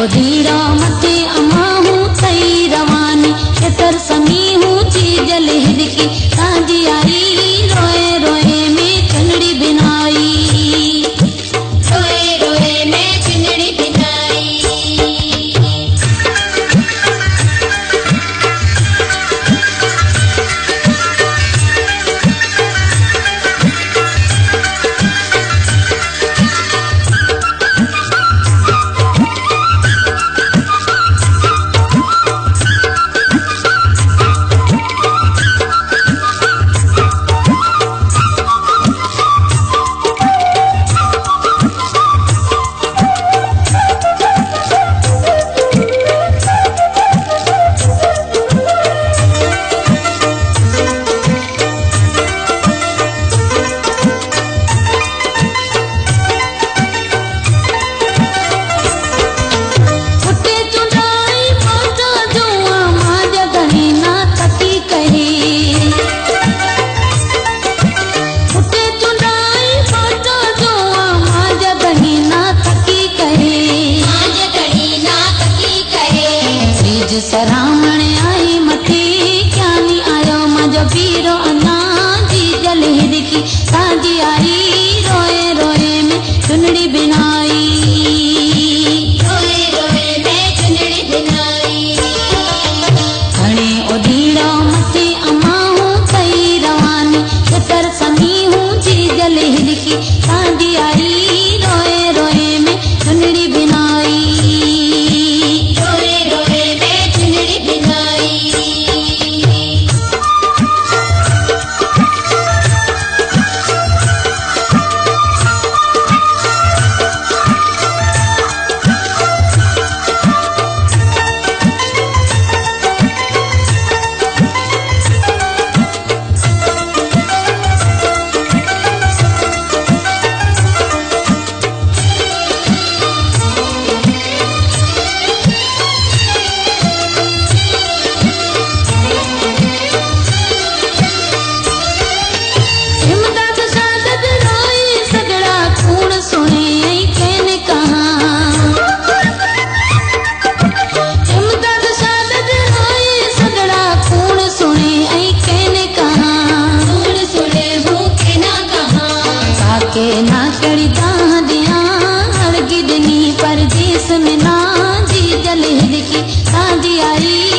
ओधीड़ा मथे अमा हूँ थई रवानी केतर समी हूँ चीजल हिरकी सांझी आई रोए रोए में चुनड़ी बिनाई रोए रोए में चुनड़ी बिनाई। सरामण आई मथे क्या नी आयो मजो पीरो अन्ना जी जल हिरकी सांझी आई रोए रोए में चुनड़ी बिनाई रोए रोए में चुनड़ी बिनाई। घणे ओधीड़ो मथे अमा हूँ थई रवानी केतर समी हूँ जी जल हिरकी सांझी आई रोए रोए में चुनड़ी बिनाई रोए रोए में चुनड़ी बिनाई। के ना चढ़ी दाह दिया हड़गी दिनी पर जिस में ना जी जल हिरकी सांझी आई